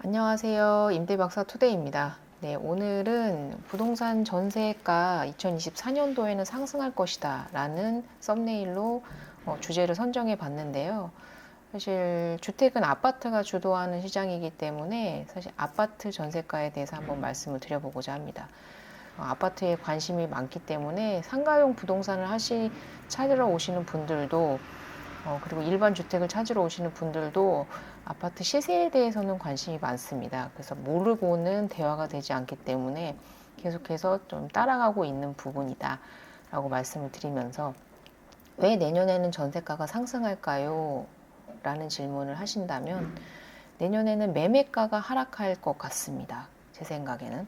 안녕하세요. 임대박사 투데이입니다. 네, 오늘은 부동산 전세가 2024년도에는 상승할 것이다 라는 썸네일로 주제를 선정해 봤는데요. 사실 주택은 아파트가 주도하는 시장이기 때문에 사실 아파트 전세가에 대해서 한번 말씀을 드려보고자 합니다. 아파트에 관심이 많기 때문에 상가용 부동산을 찾으러 오시는 분들도 그리고 일반 주택을 찾으러 오시는 분들도 아파트 시세에 대해서는 관심이 많습니다. 그래서 모르고는 대화가 되지 않기 때문에 계속해서 좀 따라가고 있는 부분이다 라고 말씀을 드리면서, 왜 내년에는 전세가가 상승할까요? 라는 질문을 하신다면, 내년에는 매매가가 하락할 것 같습니다. 제 생각에는.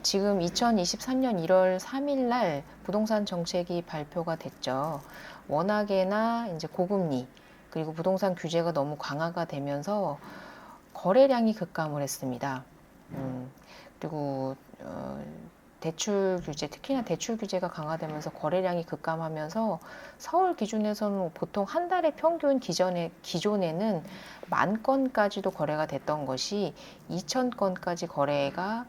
지금 2023년 1월 3일 날 부동산 정책이 발표가 됐죠. 워낙에나 이제 고금리, 그리고 부동산 규제가 너무 강화가 되면서 거래량이 급감을 했습니다. 그리고 대출 규제, 특히나 대출 규제가 강화되면서 거래량이 급감하면서 서울 기준에서는 보통 한 달에 평균 기존에는 10,000건까지도 거래가 됐던 것이 2,000건까지 거래가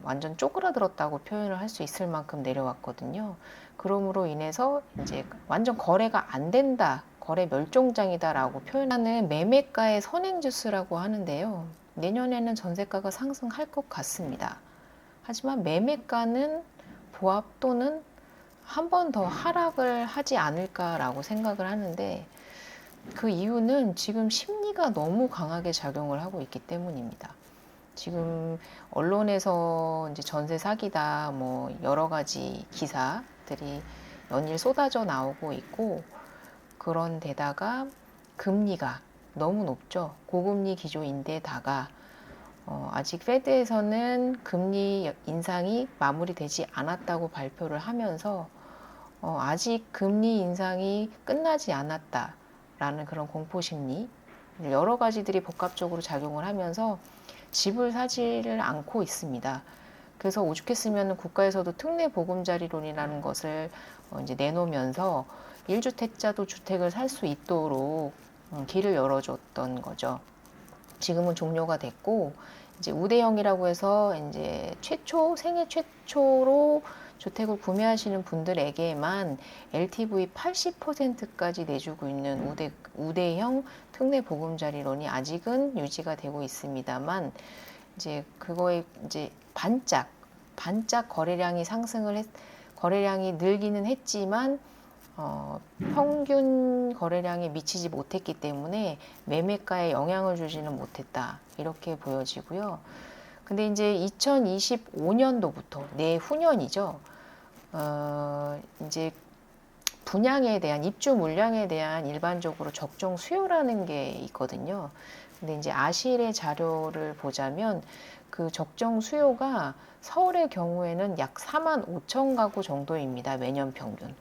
완전 쪼그라들었다고 표현을 할 수 있을 만큼 내려왔거든요. 그러므로 인해서 이제 완전 거래가 안 된다, 거래 멸종장이다라고 표현하는 매매가의 선행지수라고 하는데요. 내년에는 전세가가 상승할 것 같습니다. 하지만 매매가는 보합 또는 한 번 더 하락을 하지 않을까라고 생각을 하는데, 그 이유는 지금 심리가 너무 강하게 작용을 하고 있기 때문입니다. 지금 언론에서 이제 전세 사기다 뭐 여러 가지 기사들이 연일 쏟아져 나오고 있고, 그런 데다가 금리가 너무 높죠. 고금리 기조인데다가 아직 페드에서는 금리 인상이 마무리되지 않았다고 발표를 하면서 아직 금리 인상이 끝나지 않았다라는 그런 공포심리, 여러 가지들이 복합적으로 작용을 하면서 집을 사지를 않고 있습니다. 그래서 오죽했으면 국가에서도 특례 보금자리론이라는 것을 이제 내놓으면서 1주택자도 주택을 살 수 있도록 길을 열어줬던 거죠. 지금은 종료가 됐고, 이제 우대형이라고 해서 이제 생애 최초로 주택을 구매하시는 분들에게만 LTV 80%까지 내주고 있는 우대형 특례 보금자리론이 아직은 유지가 되고 있습니다만, 이제 그거에 이제 반짝 거래량이 늘기는 했지만 평균 거래량에 미치지 못했기 때문에 매매가에 영향을 주지는 못했다, 이렇게 보여지고요. 근데 이제 2025년도부터 내후년이죠. 이제 분양에 대한 입주 물량에 대한 일반적으로 적정 수요라는 게 있거든요. 근데 이제 아실의 자료를 보자면 그 적정 수요가 서울의 경우에는 약 45,000 가구 정도입니다. 매년 평균.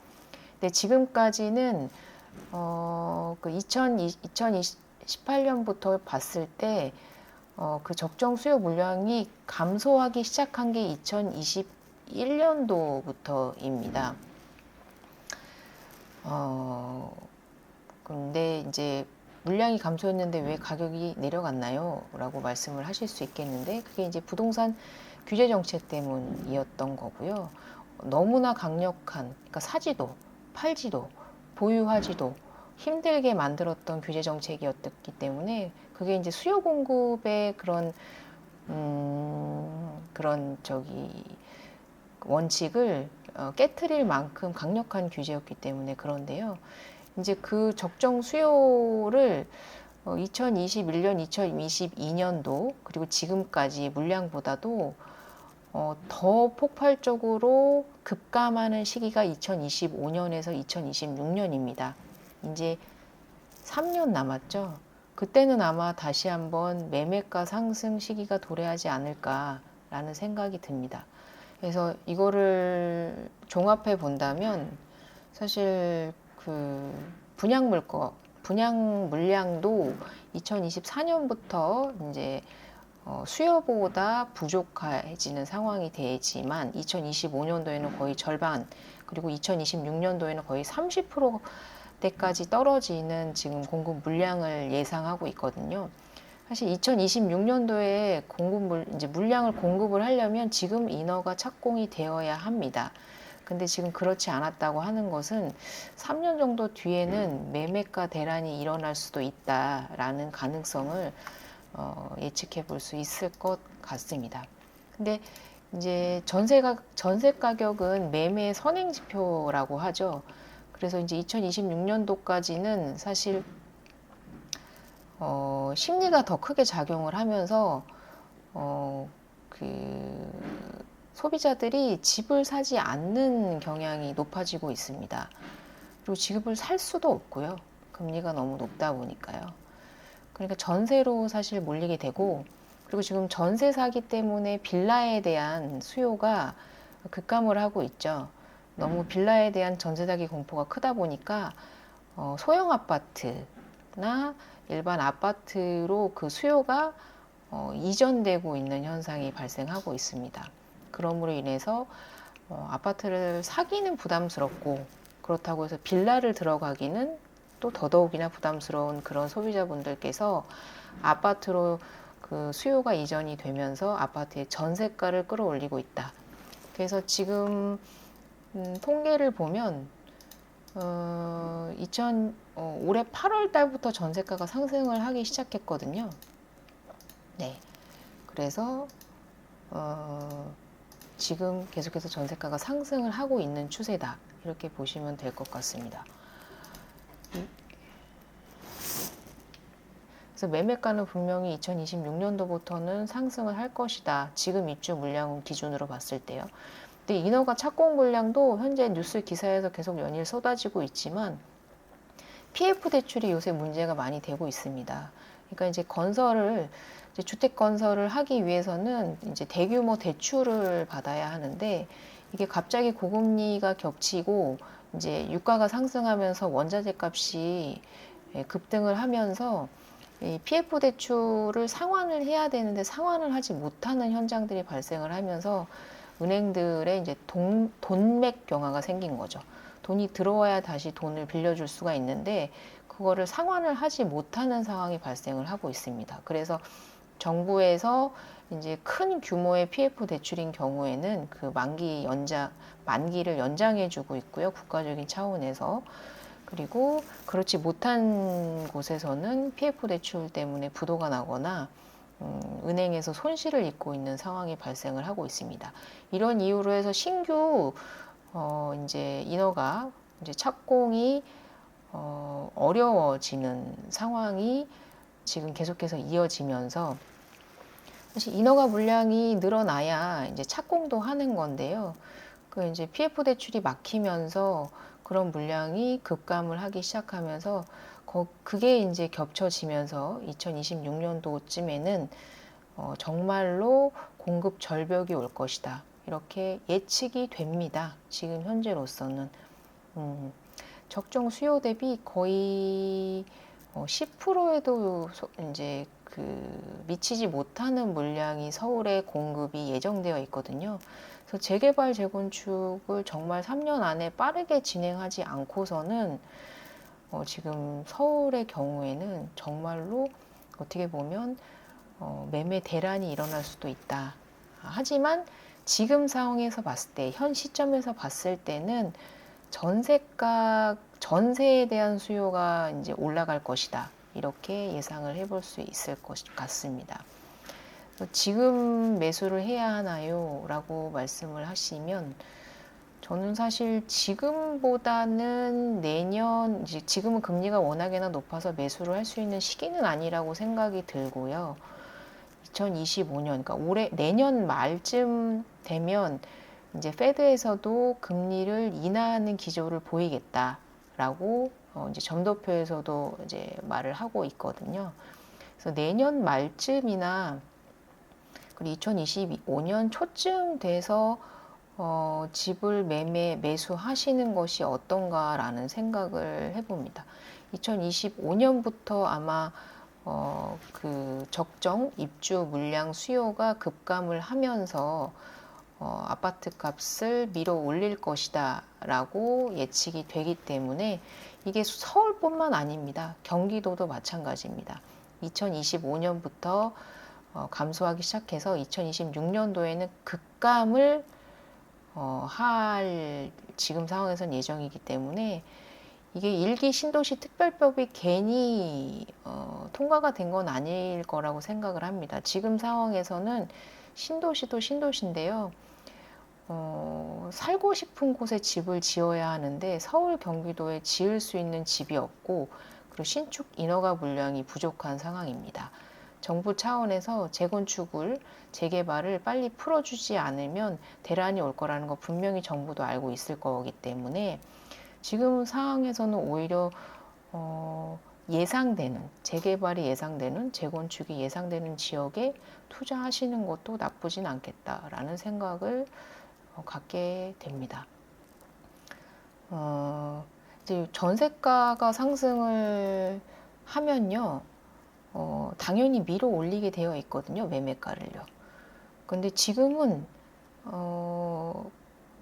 근데 지금까지는 그 2018년부터 봤을 때 그 적정 수요 물량이 감소하기 시작한 게 2021년도부터입니다. 근데 이제 물량이 감소했는데 왜 가격이 내려갔나요? 라고 말씀을 하실 수 있겠는데, 그게 이제 부동산 규제 정책 때문이었던 거고요. 너무나 강력한, 그러니까 사지도, 팔지도, 보유하지도 힘들게 만들었던 규제 정책이었기 때문에, 그게 이제 수요 공급의 그런 원칙을 깨트릴 만큼 강력한 규제였기 때문에 그런데요. 이제 그 적정 수요를 2021년, 2022년도 그리고 지금까지 물량보다도 더 폭발적으로 급감하는 시기가 2025년에서 2026년입니다. 이제 3년 남았죠. 그때는 아마 다시 한번 매매가 상승 시기가 도래하지 않을까라는 생각이 듭니다. 그래서 이거를 종합해 본다면 사실 그 분양 물량도 2024년부터 이제 수요보다 부족해지는 상황이 되지만 2025년도에는 거의 절반, 그리고 2026년도에는 거의 30%대까지 떨어지는 지금 공급 물량을 예상하고 있거든요. 사실 2026년도에 이제 물량을 공급을 하려면 지금 인허가 착공이 되어야 합니다. 근데 지금 그렇지 않았다고 하는 것은 3년 정도 뒤에는 매매가 대란이 일어날 수도 있다라는 가능성을 예측해 볼 수 있을 것 같습니다. 근데 이제 전세 가격은 매매 선행 지표라고 하죠. 그래서 이제 2026년도까지는 사실 심리가 더 크게 작용을 하면서 그 소비자들이 집을 사지 않는 경향이 높아지고 있습니다. 그리고 집을 살 수도 없고요. 금리가 너무 높다 보니까요. 그러니까 전세로 사실 몰리게 되고, 그리고 지금 전세 사기 때문에 빌라에 대한 수요가 급감을 하고 있죠. 너무 빌라에 대한 전세 사기 공포가 크다 보니까 소형 아파트나 일반 아파트로 그 수요가 이전되고 있는 현상이 발생하고 있습니다. 그러므로 인해서 아파트를 사기는 부담스럽고, 그렇다고 해서 빌라를 들어가기는 또 더더욱이나 부담스러운 그런 소비자분들께서 아파트로 그 수요가 이전이 되면서 아파트의 전세가를 끌어올리고 있다. 그래서 지금 통계를 보면 올해 8월 달부터 전세가가 상승을 하기 시작했거든요. 네. 그래서 지금 계속해서 전세가가 상승을 하고 있는 추세다. 이렇게 보시면 될 것 같습니다. 그래서 매매가는 분명히 2026년도부터는 상승을 할 것이다. 지금 입주 물량 기준으로 봤을 때요. 근데 인허가 착공 물량도 현재 뉴스 기사에서 계속 연일 쏟아지고 있지만 PF 대출이 요새 문제가 많이 되고 있습니다. 그러니까 이제 주택 건설을 하기 위해서는 이제 대규모 대출을 받아야 하는데, 이게 갑자기 고금리가 겹치고 이제 유가가 상승하면서 원자재 값이 급등을 하면서 이 PF 대출을 상환을 해야 되는데 상환을 하지 못하는 현장들이 발생을 하면서 은행들의 이제 돈맥 경화가 생긴 거죠. 돈이 들어와야 다시 돈을 빌려줄 수가 있는데 그거를 상환을 하지 못하는 상황이 발생을 하고 있습니다. 그래서 정부에서 이제 큰 규모의 PF 대출인 경우에는 그 만기를 연장해주고 있고요. 국가적인 차원에서. 그리고 그렇지 못한 곳에서는 PF 대출 때문에 부도가 나거나 은행에서 손실을 입고 있는 상황이 발생을 하고 있습니다. 이런 이유로 해서 신규 이제 인허가 이제 착공이 어려워지는 상황이 지금 계속해서 이어지면서, 사실 인허가 물량이 늘어나야 이제 착공도 하는 건데요. 그 이제 PF 대출이 막히면서 그런 물량이 급감을 하기 시작하면서 그게 이제 겹쳐지면서 2026년도쯤에는 정말로 공급 절벽이 올 것이다. 이렇게 예측이 됩니다. 지금 현재로서는 적정 수요 대비 거의 10%에도 이제 미치지 못하는 물량이 서울에 공급이 예정되어 있거든요. 그래서 재개발 재건축을 정말 3년 안에 빠르게 진행하지 않고서는 지금 서울의 경우에는 정말로 어떻게 보면 매매 대란이 일어날 수도 있다. 하지만 지금 상황에서 봤을 때, 현 시점에서 봤을 때는 전세에 대한 수요가 이제 올라갈 것이다. 이렇게 예상을 해볼 수 있을 것 같습니다. 지금 매수를 해야 하나요? 라고 말씀을 하시면, 저는 사실 지금보다는 내년, 지금은 금리가 워낙에나 높아서 매수를 할 수 있는 시기는 아니라고 생각이 들고요. 2025년, 그러니까 내년 말쯤 되면 이제 페드에서도 금리를 인하하는 기조를 보이겠다라고 이제 점도표에서도 이제 말을 하고 있거든요. 그래서 내년 말쯤이나 그리고 2025년 초쯤 돼서 집을 매수하시는 것이 어떤가라는 생각을 해봅니다. 2025년부터 아마 그 적정 입주 물량 수요가 급감을 하면서 아파트 값을 밀어 올릴 것이다 라고 예측이 되기 때문에, 이게 서울뿐만 아닙니다. 경기도도 마찬가지입니다. 2025년부터 감소하기 시작해서 2026년도에는 급감을 할 지금 상황에선 예정이기 때문에 이게 1기 신도시 특별법이 괜히 통과가 된 건 아닐 거라고 생각을 합니다. 지금 상황에서는 신도시도 신도시인데요. 살고 싶은 곳에 집을 지어야 하는데 서울, 경기도에 지을 수 있는 집이 없고 그리고 신축 인허가 물량이 부족한 상황입니다. 정부 차원에서 재건축을 재개발을 빨리 풀어주지 않으면 대란이 올 거라는 거 분명히 정부도 알고 있을 거기 때문에 지금 상황에서는 오히려 예상되는 재개발이 예상되는 재건축이 예상되는 지역에 투자하시는 것도 나쁘진 않겠다라는 생각을 갖게 됩니다. 이제 전세가가 상승을 하면요, 당연히 밀어 올리게 되어 있거든요, 매매가를요. 근데 지금은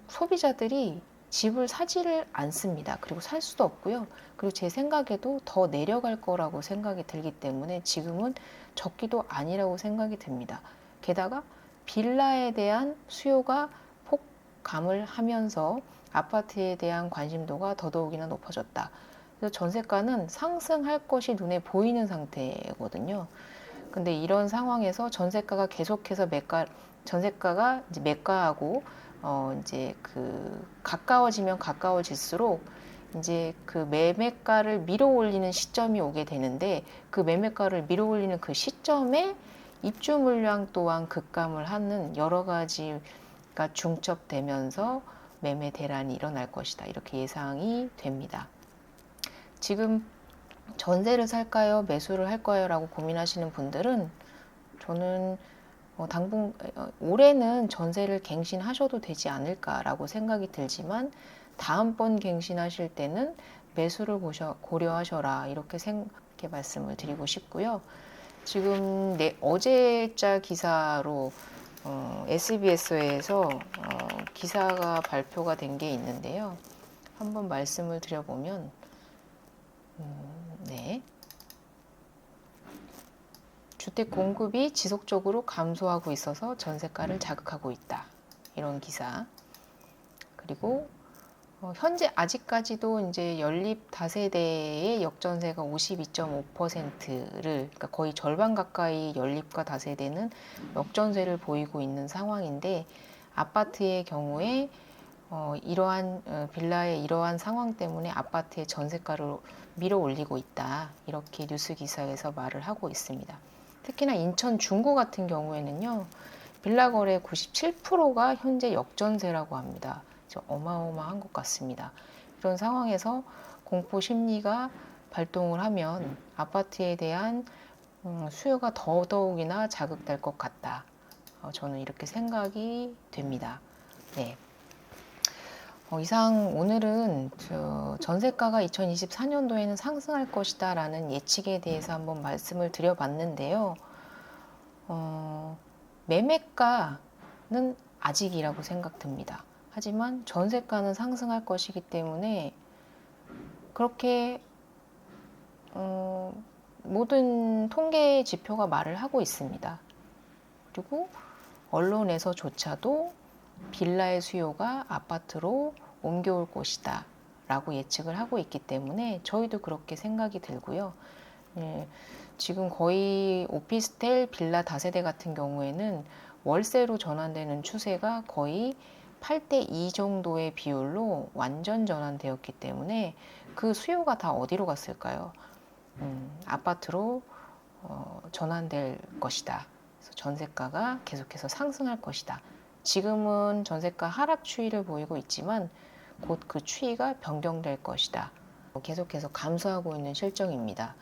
소비자들이 집을 사지를 않습니다. 그리고 살 수도 없고요. 그리고 제 생각에도 더 내려갈 거라고 생각이 들기 때문에 지금은 적기도 아니라고 생각이 듭니다. 게다가 빌라에 대한 수요가 폭감을 하면서 아파트에 대한 관심도가 더더욱이나 높아졌다. 그래서 전세가는 상승할 것이 눈에 보이는 상태거든요. 근데 이런 상황에서 전세가가 계속해서 전세가가 이제 매가하고 이제 가까워지면 가까워질수록 이제 그 매매가를 밀어 올리는 시점이 오게 되는데 그 매매가를 밀어 올리는 그 시점에 입주 물량 또한 급감을 하는 여러 가지가 중첩되면서 매매 대란이 일어날 것이다. 이렇게 예상이 됩니다. 지금 전세를 살까요? 매수를 할까요? 라고 고민하시는 분들은 저는 올해는 전세를 갱신하셔도 되지 않을까라고 생각이 들지만 다음번 갱신하실 때는 매수를 고려하셔라 이렇게 말씀을 드리고 싶고요. 지금 어제자 기사로 SBS에서 기사가 발표가 된 게 있는데요. 한번 말씀을 드려보면 네. 주택 공급이 지속적으로 감소하고 있어서 전세가를 자극하고 있다. 이런 기사. 그리고 현재 아직까지도 이제 연립 다세대의 역전세가 52.5%를 그러니까 거의 절반 가까이 연립과 다세대는 역전세를 보이고 있는 상황인데 아파트의 경우에 이러한 빌라의 이러한 상황 때문에 아파트의 전세가를 밀어 올리고 있다. 이렇게 뉴스 기사에서 말을 하고 있습니다. 특히나 인천 중구 같은 경우에는요. 빌라 거래 97%가 현재 역전세라고 합니다. 어마어마한 것 같습니다. 이런 상황에서 공포 심리가 발동을 하면 아파트에 대한 수요가 더더욱이나 자극될 것 같다. 저는 이렇게 생각이 됩니다. 네. 이상 오늘은 전세가가 2024년도에는 상승할 것이다 라는 예측에 대해서 한번 말씀을 드려봤는데요. 매매가는 아직이라고 생각됩니다. 하지만 전세가는 상승할 것이기 때문에 그렇게 모든 통계 지표가 말을 하고 있습니다. 그리고 언론에서조차도 빌라의 수요가 아파트로 옮겨올 것이다 라고 예측을 하고 있기 때문에 저희도 그렇게 생각이 들고요. 지금 거의 오피스텔, 빌라 다세대 같은 경우에는 월세로 전환되는 추세가 거의 8대2 정도의 비율로 완전 전환되었기 때문에 그 수요가 다 어디로 갔을까요? 아파트로 전환될 것이다. 그래서 전세가가 계속해서 상승할 것이다. 지금은 전세가 하락 추이를 보이고 있지만 곧 그 추이가 변경될 것이다. 계속해서 감소하고 있는 실정입니다.